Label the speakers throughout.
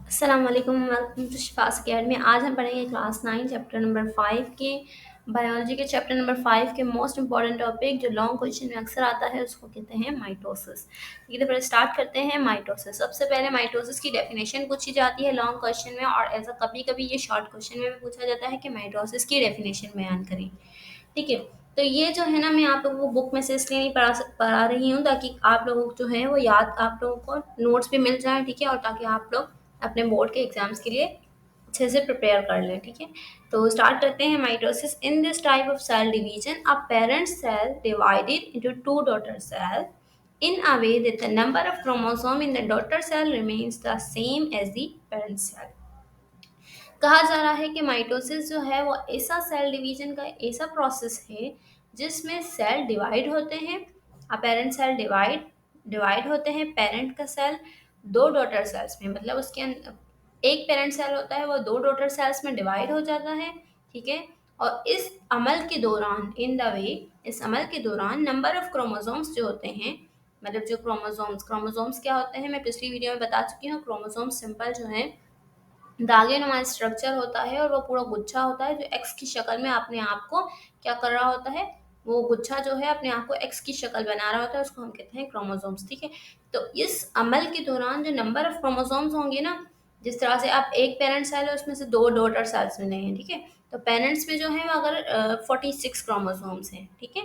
Speaker 1: अस्सलाम वालेकुम, welcome to शिफास academy. आज हम पढ़ेंगे क्लास 9 चैप्टर नंबर 5 के बायोलॉजी के चैप्टर नंबर 5 के मोस्ट इंपॉर्टेंट टॉपिक जो लॉन्ग क्वेश्चन में अक्सर आता है उसको कहते हैं माइटोसिस। ठीक है, तो पहले स्टार्ट करते हैं माइटोसिस। सबसे पहले माइटोसिस की डेफिनेशन पूछी जाती है लॉन्ग क्वेश्चन में, और ऐसा कभी कभी ये शॉर्ट क्वेश्चन में भी पूछा जाता है कि माइटोसिस की डेफिनेशन बयान करें। ठीक है, तो ये जो है ना, मैं आप लोगों को बुक में से इसलिए नहीं पढ़ा रही हूँ ताकि आप लोगों को जो है वो याद, आप लोगों को नोट्स भी मिल जाए। ठीक है, और ताकि आप लोग अपने बोर्ड के एग्जाम्स के लिए अच्छे से प्रिपेयर कर लें। ठीक है, तो स्टार्ट करते हैं। Mitosis in this type of cell division a parent cell divided into two daughter cell in a way that the number of chromosome in the daughter cell remains the same as the parent cell। कहा जा रहा है कि mitosis जो है वो ऐसा cell division का ऐसा प्रोसेस है जिसमें सेल डिवाइड होते हैं। अपेरेंट सेल डिवाइड होते हैं। पेरेंट का सेल दो डॉटर सेल्स में, मतलब उसके अंदर एक पेरेंट सेल होता है वो दो डॉटर सेल्स में डिवाइड हो जाता है। ठीक है, और इस अमल के दौरान इस अमल के दौरान नंबर ऑफ क्रोमोसोम्स जो होते हैं, मतलब जो क्रोमोसोम्स क्या होते हैं मैं पिछली वीडियो में बता चुकी हूँ। क्रोमोसोम्स सिंपल जो है दागे नुमा स्ट्रक्चर होता है, और वो पूरा गुच्छा होता है जो एक्स की शक्ल में अपने आप को क्या कर रहा होता है। वो गुच्छा जो है अपने आप को एक्स की शक्ल बना रहा होता है, उसको हम कहते हैं क्रोमोसोम्स। ठीक है, तो इस अमल के दौरान जो नंबर ऑफ क्रोमोसोम्स होंगे ना, जिस तरह से आप एक पेरेंट सेल है उसमें से दो डॉटर सेल्स बने हैं। ठीक है, तो पेरेंट्स में जो है वो अगर 46 क्रोमोसोम्स हैं। ठीक है,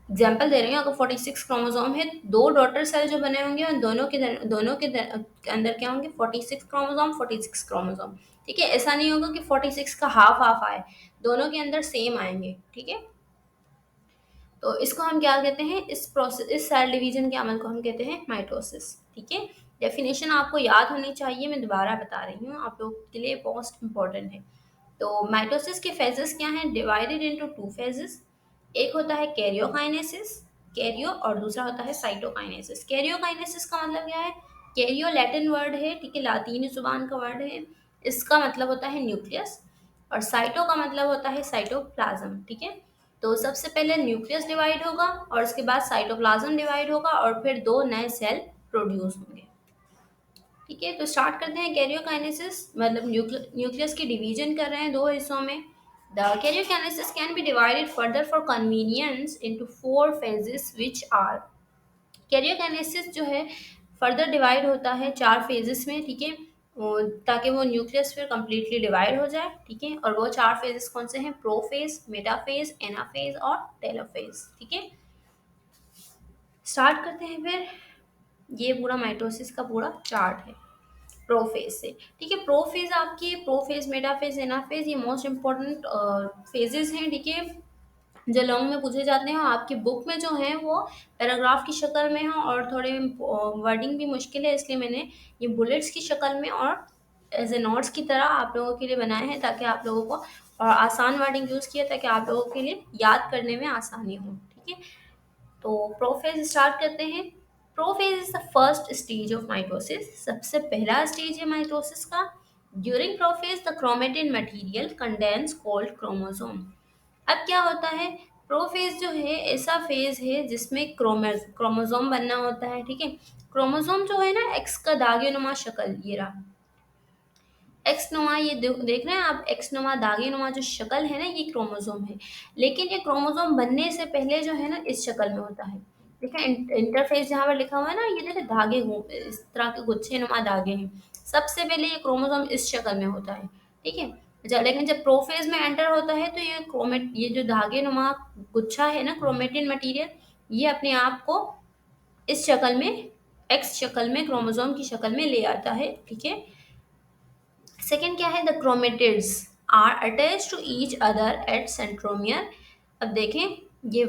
Speaker 1: एग्जाम्पल दे रही हूँ, अगर 46 क्रोमोसोम है, दो डॉटर सेल जो बने होंगे और के अंदर क्या होंगे 46 क्रोमोसोम 46 क्रोमोसोम। ठीक है, ऐसा नहीं होगा कि 46 का हाफ हाफ आए, दोनों के अंदर सेम आएंगे। ठीक है, तो इसको हम क्या कहते हैं, इस सेल डिवीजन के अमल को हम कहते हैं माइटोसिस। ठीक है, डेफिनेशन आपको याद होनी चाहिए, मैं दोबारा बता रही हूँ, आप लोग के लिए मोस्ट इंपॉर्टेंट है। तो माइटोसिस के फेजेस क्या हैं, डिवाइडेड इनटू टू फेजेस। एक होता है कैरियोकाइनेसिस, कैरियो, और दूसरा होता है साइटोकाइनेसिस। कैरियोकाइनेसिस का मतलब क्या है, कैरियो लैटिन वर्ड है। ठीक है, लातीनी जुबान का वर्ड है, इसका मतलब होता है न्यूक्लियस, और साइटो का मतलब होता है साइटोप्लाज्म। ठीक है, तो सबसे पहले न्यूक्लियस डिवाइड होगा और उसके बाद साइटोप्लाज्म डिवाइड होगा और फिर दो नए सेल प्रोड्यूस होंगे। ठीक है, तो स्टार्ट करते हैं। कैरियोकाइनेसिस मतलब न्यूक्लियस की डिवीजन कर रहे हैं दो हिस्सों में। The karyokinesis can be divided further for convenience into four phases which are. Karyokinesis जो है फर्दर डिवाइड होता है चार फेजेस में। ठीक है, ताकि वो न्यूक्लियस फिर कंप्लीटली डिवाइड हो जाए। ठीक है, और वो चार फेजेस कौन से हैं, प्रोफेज, मेटाफेज, एनाफेज और टेलोफेज। ठीक है, स्टार्ट करते हैं फिर। ये पूरा माइटोसिस का पूरा चार्ट है प्रोफेज से। ठीक है, प्रोफेज आपकी प्रोफेज, मेटाफेज, एनाफेज, ये मोस्ट इंपॉर्टेंट फेजेस हैं। ठीक है, जो लॉन्ग में पूछे जाते हैं, आपकी बुक में जो है वो पैराग्राफ की शक्ल में है, और थोड़े वर्डिंग भी मुश्किल है, इसलिए मैंने ये बुलेट्स की शक्ल में और एज ए नोट्स की तरह आप लोगों के लिए बनाए हैं, ताकि आप लोगों को, और आसान वर्डिंग यूज़ किया ताकि आप लोगों के लिए याद करने में आसानी हो। ठीक है, तो प्रोफेज स्टार्ट करते हैं। Prophase is the first stage of mitosis, सबसे पहला स्टेज है माइटोसिस का। During prophase the chromatin material condense called chromosome. अब क्या होता है, प्रोफेज जो है ऐसा फेज है जिसमें क्रोमोसोम बनना होता है। ठीक है, क्रोमोसोम जो है ना, एक्स का दागे नुमा शक्ल, ये रहा एक्स नुमा, ये देख रहे हैं आप, एक्स नुमा दागे नुमा जो शक्ल है ना, ये क्रोमोसोम है। लेकिन ये क्रोमोसोम बनने से पहले जो है ना इस शक्ल में होता है। देखा इंटरफेस जहाँ पर लिखा हुआ है ना, ये देखिए धागे इस तरह के गुच्छे नुमा धागे हैं। सबसे पहले ये क्रोमोसोम इस शक्ल में होता है। ठीक है, लेकिन जब प्रोफेज में एंटर होता है तो ये जो धागे नुमा गुच्छा है ना, क्रोमेटिन मटीरियल, ये अपने आप को इस शक्ल में, एक्स शक्ल में, क्रोमोसोम की शक्ल में ले आता है। ठीक है, सेकेंड क्या है, the chromatids are attach to each other at centromere. अब देखें, ये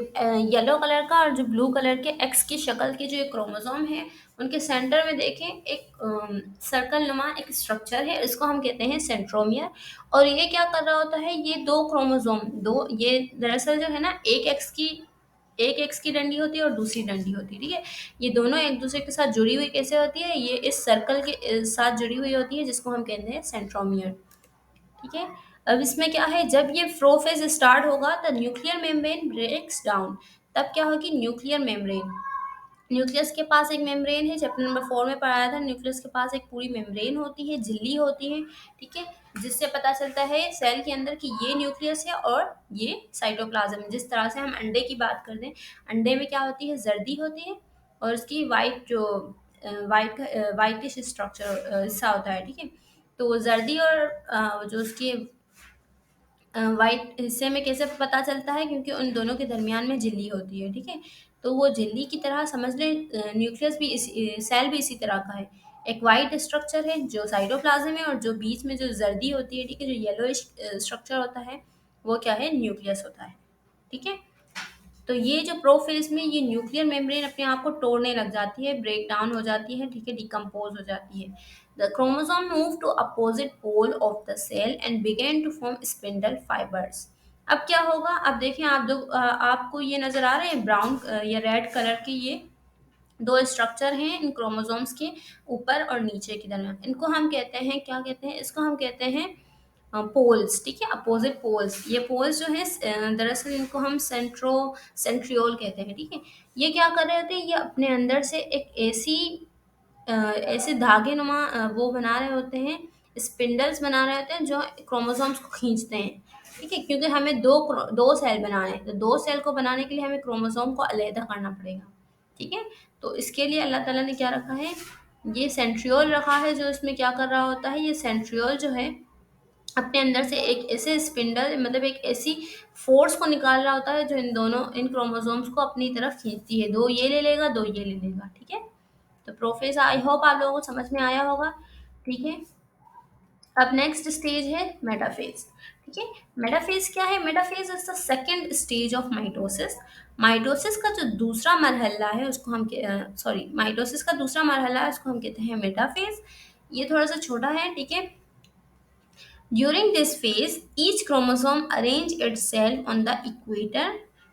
Speaker 1: येलो कलर का और जो ब्लू कलर के एक्स की शक्ल के जो ये क्रोमोसोम है, उनके सेंटर में देखें एक सर्कल नुमा एक स्ट्रक्चर है, इसको हम कहते हैं सेंट्रोमियर। और ये क्या कर रहा होता है, ये दो क्रोमोसोम, दो, ये दरअसल जो है ना एक एक्स की डंडी होती है और दूसरी डंडी होती है। ठीक है, ये दोनों एक दूसरे के साथ जुड़ी हुई कैसे होती है, ये इस सर्कल के साथ जुड़ी हुई होती है, जिसको हम कहते हैं सेंट्रोमियर। ठीक है, अब इसमें क्या है, जब ये प्रोफेज स्टार्ट होगा तो न्यूक्लियर मेम्ब्रेन ब्रेक्स डाउन। तब क्या होगी, न्यूक्लियर मेम्ब्रेन, न्यूक्लियस के पास एक मेम्ब्रेन है, चैप्टर नंबर 4 में पढ़ाया था। न्यूक्लियस के पास एक पूरी मेम्ब्रेन होती है, झिल्ली होती है, ठीक है, जिससे पता चलता है सेल के अंदर कि ये न्यूक्लियस है और ये साइटोप्लाज्म है। जिस तरह से हम अंडे की बात करते हैं, अंडे में क्या होती है, जर्दी होती है और उसकी वाइट जो वाइटिश स्ट्रक्चर हिस्सा होता है, ठीक है। तो वो जर्दी और जो उसकी वाइट हिस्से में कैसे पता चलता है, क्योंकि उन दोनों के दरमियान में झिल्ली होती है, ठीक है। तो वो झिल्ली की तरह समझ लें, न्यूक्लियस भी सेल भी इसी तरह का है। एक वाइट स्ट्रक्चर है जो साइटोप्लाज्म है और जो बीच में जो जर्दी होती है, ठीक है, जो येलोइश स्ट्रक्चर होता है, वो क्या है, न्यूक्लियस होता है, ठीक है। तो ये जो प्रोफेज में ये न्यूक्लियर मेम्ब्रेन अपने आप को तोड़ने लग जाती है, ब्रेक डाउन हो जाती है, ठीक है, डिकम्पोज हो जाती है। The chromosome move to opposite pole of the cell and begin to form spindle fibres. अब क्या होगा, अब देखें आप दो, आपको ये नजर आ रहे हैं ब्राउन या रेड कलर के ये दो स्ट्रक्चर हैं इन क्रोमोसोम्स के ऊपर और नीचे की दरमियान। इनको हम कहते हैं, क्या कहते हैं, इसको हम कहते हैं पोल्स, ठीक है, अपोजिट पोल्स। ये पोल्स जो है दरअसल इनको हम सेंट्रियोल कहते हैं, ठीक है। ये क्या कर रहे होते हैं, ये अपने अंदर से एक ऐसे धागे नुमा वो बना रहे होते हैं, स्पिंडल्स बना रहे होते हैं जो क्रोमोसोम्स को खींचते हैं, ठीक है। क्योंकि हमें दो सेल बनाने हैं, तो दो सेल को बनाने के लिए हमें क्रोमोसोम को अलहदा करना पड़ेगा, ठीक है। तो इसके लिए अल्लाह ताला ने क्या रखा है, ये सेंट्रियोल रखा है, जो इसमें क्या कर रहा होता है, ये सेंट्रियोल जो है अपने अंदर से एक ऐसे स्पिंडल, मतलब एक ऐसी फोर्स को निकाल रहा होता है जो इन क्रोमोसोम्स को अपनी तरफ खींचती है। दो ये ले लेगा, दो ये ले लेगा, ठीक है। तो प्रोफेस आई होप आप लोगों को समझ में आया होगा, ठीक है। अब नेक्स्ट स्टेज है मेटाफेज, ठीक है। मेटाफेज क्या है, metaphase is the second stage of mitosis. Mitosis का जो दूसरा मरहला है उसको हम माइटोसिस का दूसरा मरहला है उसको हम कहते हैं मेटाफेज। ये थोड़ा सा छोटा है, ठीक है। During this phase, each chromosome arrange itself on the equator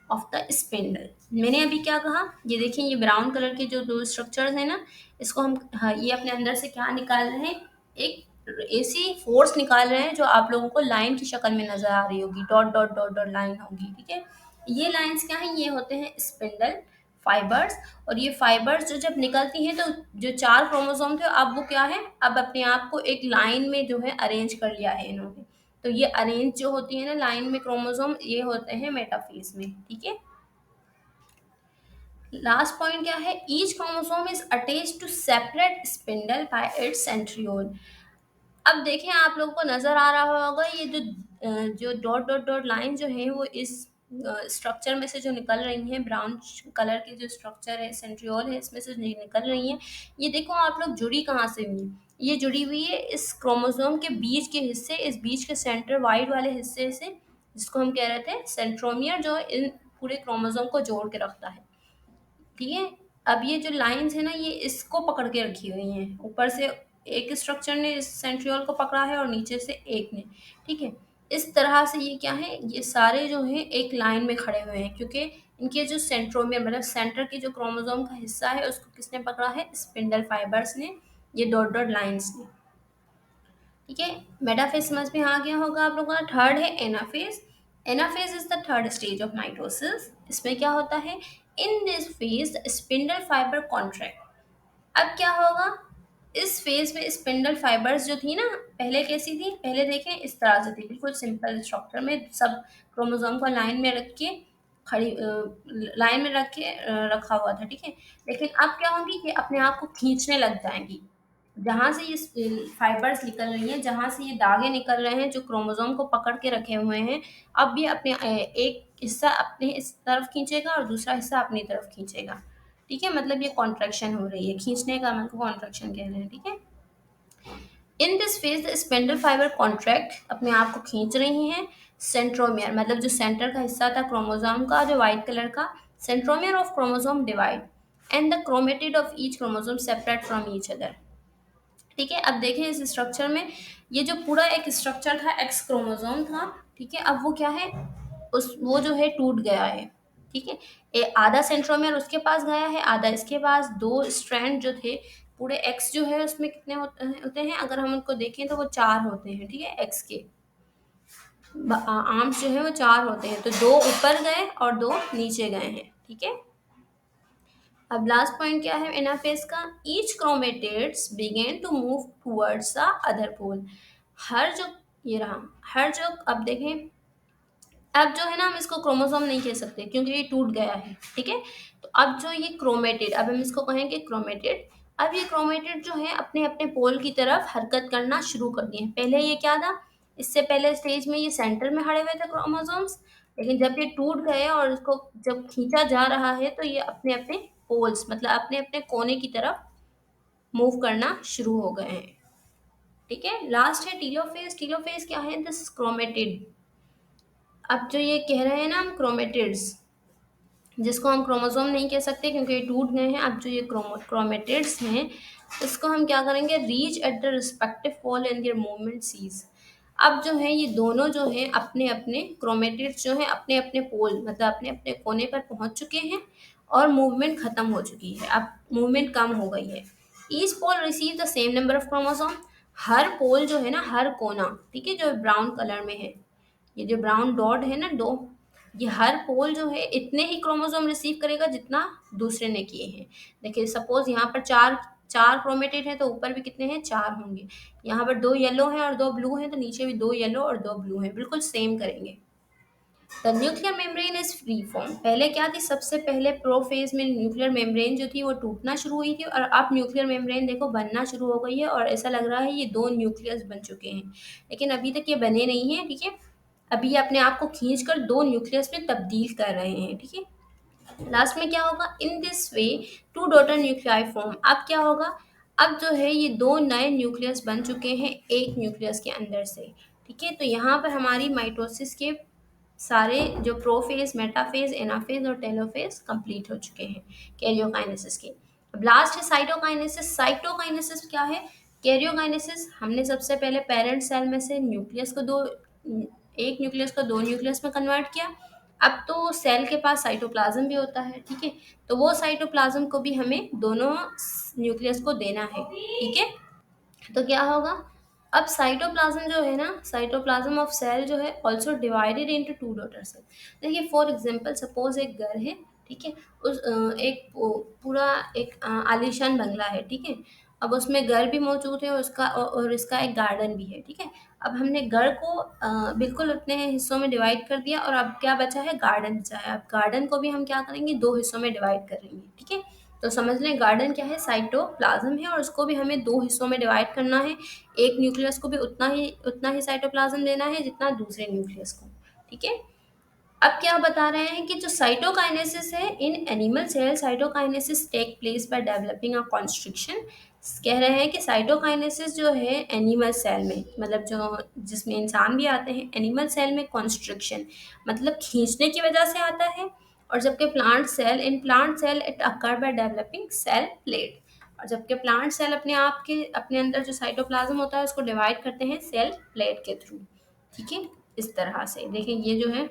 Speaker 1: of the spindle. मैंने अभी क्या कहा, ये देखिए, ये ब्राउन कलर के जो दो स्ट्रक्चर्स हैं ना, इसको हम, हाँ, ये अपने अंदर से क्या निकाल रहे हैं, एक ऐसी फोर्स निकाल रहे हैं जो आप लोगों को लाइन की शक्ल में नजर आ रही होगी, dot dot dot dot line होगी, ठीक है। ये लाइंस क्या है, ये होते हैं स्पिंडल फाइबर्स। और ये फाइबर्स जो जब निकलती हैं, तो जो चार क्रोमोसोम थे अब वो क्या है, अब अपने आप को एक लाइन में जो है अरेंज कर लिया है इन्होंने। तो ये अरेंज जो होती है ना लाइन में क्रोमोसोम, ये होते हैं मेटाफेज में, ठीक है। लास्ट पॉइंट क्या है, each chromosome is attached to separate spindle by its centriole. अब देखें, आप लोगों को नजर आ रहा होगा ये जो डॉट डॉट डॉट लाइन जो है वो इस स्ट्रक्चर में से जो निकल रही हैं, ब्राउन कलर की जो स्ट्रक्चर है सेंट्रियोल है, इसमें से निकल रही हैं। ये देखो आप लोग, जुड़ी कहाँ से हुई हैं, ये जुड़ी हुई है इस क्रोमोसोम के बीच के हिस्से, इस बीच के सेंटर वाइड वाले हिस्से से, जिसको हम कह रहे थे सेंट्रोमियर, जो इन पूरे क्रोमोसोम को जोड़ के रखता है, ठीक है। अब ये जो लाइंस है ना, ये इसको पकड़ के रखी हुई हैं, ऊपर से एक स्ट्रक्चर ने इस सेंट्रियोल को पकड़ा है और नीचे से एक ने, ठीक है। इस तरह से ये क्या है, ये सारे जो हैं एक लाइन में खड़े हुए हैं, क्योंकि इनके जो सेंट्रोमियर, मतलब सेंटर की जो क्रोमोसोम का हिस्सा है, उसको किसने पकड़ा है, स्पिंडल फाइबर्स ने, ये डॉट डॉट लाइंस ने, ठीक है। मेटाफेज समझ में आ गया होगा आप लोगों का। थर्ड है anaphase. Anaphase is the third stage of mitosis. इसमें क्या होता है, in this phase the spindle fibre contract. अब क्या होगा, इस फेज में स्पिंडल फाइबर्स जो थी ना, पहले कैसी थी, पहले देखें इस तरह से थी, बिल्कुल सिंपल स्ट्रक्चर में, सब क्रोमोसोम को लाइन में रख के खड़ी लाइन में रख के रखा हुआ था, ठीक है। लेकिन अब क्या होंगी, ये अपने आप को खींचने लग जाएंगी। जहाँ से ये फाइबर्स निकल रही हैं, जहाँ से ये धागे निकल रहे हैं जो क्रोमोसोम को पकड़ के रखे हुए हैं, अब ये अपने एक हिस्सा अपने इस तरफ खींचेगा और दूसरा हिस्सा अपनी तरफ खींचेगा, ठीक है। मतलब ये कॉन्ट्रैक्शन हो रही है, खींचने का मतलब कॉन्ट्रैक्शन कह रहे हैं, ठीक है। In this phase the spindle fibre contract, अपने आप को खींच रही हैं। सेंट्रोमियर, मतलब जो सेंटर का हिस्सा था क्रोमोसोम का, जो व्हाइट कलर का, centromere of chromosome divide and the chromatid of each chromosome separate from each other, ठीक है। अब देखें इस स्ट्रक्चर में, ये जो पूरा एक स्ट्रक्चर था, एक्स क्रोमोसोम था, ठीक है। अब वो क्या है, उस वो जो है टूट गया है, ठीक है। आधा सेंट्रोमियर उसके पास गया है, आधा इसके पास। दो स्ट्रैंड जो थे, पूरे एक्स जो है उसमें कितने होते हैं, अगर हम उनको देखें तो वो चार होते हैं, ठीक है। एक्स के आर्म्स जो है वो चार होते हैं, तो दो ऊपर गए और दो नीचे गए हैं, ठीक है। अब लास्ट पॉइंट क्या है एनाफेज का, each chromatids begin to move towards the other pole. हर जो ये रहा, हर जो अब देखें, अब जो है ना हम इसको क्रोमोसोम नहीं कह सकते क्योंकि ये टूट गया है, ठीक है। तो अब जो ये क्रोमेटिड, अब हम इसको कहेंगे क्रोमेटिड। अब ये क्रोमेटिड जो है अपने अपने पोल की तरफ हरकत करना शुरू कर दिए। पहले ये क्या था, इससे पहले स्टेज में ये सेंटर में खड़े हुए थे क्रोमोसोम्स, लेकिन जब ये टूट गए और इसको जब खींचा जा रहा है तो ये अपने अपने पोल्स मतलब अपने अपने कोने की तरफ मूव करना शुरू हो गए हैं, ठीक है। लास्ट है टीलोफेज। टीलोफेज क्या है, दिस क्रोमेटिड। अब जो ये कह रहे हैं ना हम क्रोमेटिड्स, जिसको हम क्रोमोसोम नहीं कह सकते क्योंकि ये टूट गए हैं, अब जो ये क्रोमेटिड्स हैं इसको हम क्या करेंगे, reach at the respective pole in their movement cease. अब जो है ये दोनों जो है अपने अपने क्रोमेटिड्स जो है अपने अपने पोल मतलब अपने अपने कोने पर पहुंच चुके हैं और मूवमेंट खत्म हो चुकी है, अब मूवमेंट कम हो गई है। Each pole receive the same number of chromosome. हर पोल जो है ना, हर कोना, ठीक है, जो ब्राउन कलर में है, ये जो ब्राउन डॉट है ना दो, ये हर पोल जो है इतने ही क्रोमोसोम रिसीव करेगा जितना दूसरे ने किए हैं। देखिए सपोज यहाँ पर चार चार क्रोमेटिड है तो ऊपर भी कितने हैं, चार होंगे। यहाँ पर दो येलो हैं और दो ब्लू हैं तो नीचे भी दो येलो और दो ब्लू हैं, बिल्कुल सेम करेंगे। The nuclear membrane is free form. पहले क्या थी, सबसे पहले प्रोफेज में न्यूक्लियर मेम्ब्रेन जो थी वो टूटना शुरू हुई थी और अब न्यूक्लियर मेम्ब्रेन देखो बनना शुरू हो गई है और ऐसा लग रहा है ये दो न्यूक्लियस बन चुके हैं, लेकिन अभी तक ये बने नहीं हैं, ठीक है। अभी ये अपने आप को खींच कर दो न्यूक्लियस में तब्दील कर रहे हैं, ठीक है। लास्ट में क्या होगा, in this way two daughter nuclei form. अब क्या होगा, अब जो है ये दो नए न्यूक्लियस बन चुके हैं एक न्यूक्लियस के अंदर से, ठीक है। तो यहाँ पर हमारी माइटोसिस के सारे जो प्रोफेज, मेटाफेज, एनाफेज और टेलोफेज कंप्लीट हो चुके हैं कैरियोकाइनेसिस के। अब लास्ट है साइटोकाइनेसिस। साइटोकाइनेसिस क्या है, कैरियोकाइनेसिस हमने सबसे पहले पेरेंट सेल में से न्यूक्लियस को दो, एक न्यूक्लियस को दो न्यूक्लियस में कन्वर्ट किया। अब तो सेल के पास साइटोप्लाज्म भी होता है, ठीक है, तो वो साइटोप्लाज्म को भी हमें दोनों न्यूक्लियस को देना है, ठीक है। तो क्या होगा, अब साइटोप्लाज्म जो है ना, साइटोप्लाज्म ऑफ सेल जो है also divided into two daughter cell. देखिए फॉर एग्जांपल सपोज एक घर है, ठीक है, उस पूरा एक आलीशान बंगला है, ठीक है। अब उसमें घर भी मौजूद है और उसका और इसका एक गार्डन भी है, ठीक है। अब हमने घर को बिल्कुल उतने हिस्सों में डिवाइड कर दिया और अब क्या बचा है, गार्डन बचा है। अब गार्डन को भी हम क्या करेंगे, दो हिस्सों में डिवाइड करेंगे, ठीक है। तो समझ लें गार्डन क्या है, साइटोप्लाज्म है और उसको भी हमें दो हिस्सों में डिवाइड करना है। एक न्यूक्लियस को भी उतना ही साइटोप्लाज्म देना है जितना दूसरे न्यूक्लियस को, ठीक है। अब क्या बता रहे हैं कि जो साइटोकाइनेसिस है in animal cell, cytokinesis take place by developing a constriction. कह रहे हैं कि साइटोकाइनेसिस जो है एनिमल सेल में, मतलब जो जिसमें इंसान भी आते हैं, एनिमल सेल में कॉन्स्ट्रिक्शन मतलब खींचने की वजह से आता है। और जबकि plant cell, in plant cell it occur by developing cell plate. और जबकि प्लांट सेल अपने आप के अपने अंदर जो साइटोप्लाज्म होता है उसको डिवाइड करते हैं सेल प्लेट के थ्रू, ठीक है। इस तरह से देखिए ये जो है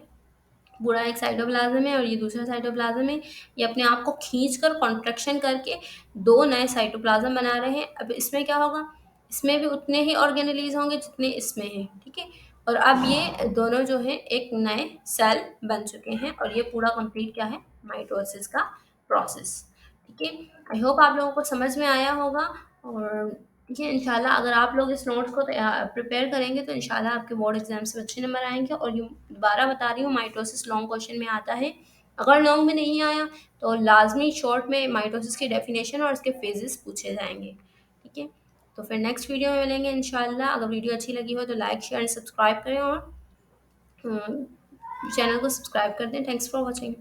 Speaker 1: पूरा एक साइटोप्लाज्म है और ये दूसरा साइटोप्लाज्म है, ये अपने आप को खींचकर कॉन्ट्रैक्शन करके दो नए साइटोप्लाज्म बना रहे हैं। अब इसमें क्या होगा, इसमें भी उतने ही ऑर्गेनेलीज होंगे जितने इसमें हैं, ठीक है। और अब ये दोनों जो है एक नए सेल बन चुके हैं और ये पूरा कंप्लीट क्या है, माइटोसिस का प्रोसेस, ठीक है। आई होप आप लोगों को समझ में आया होगा। और ठीक है, इंशाल्लाह अगर आप लोग इस नोट्स को प्रिपेयर करेंगे तो इंशाल्लाह आपके बोर्ड एग्जाम से अच्छे नंबर आएंगे। और ये दोबारा बता रही हूँ, माइटोसिस लॉन्ग क्वेश्चन में आता है, अगर लॉन्ग में नहीं आया तो लाजमी शॉर्ट में माइटोसिस की डेफिनेशन और उसके फेजेस पूछे जाएंगे, ठीक है। तो फिर नेक्स्ट वीडियो में मिलेंगे इंशाल्लाह। अगर वीडियो अच्छी लगी हो तो लाइक शेयर एंड सब्सक्राइब करें और चैनल को सब्सक्राइब कर दें। Thanks for watching.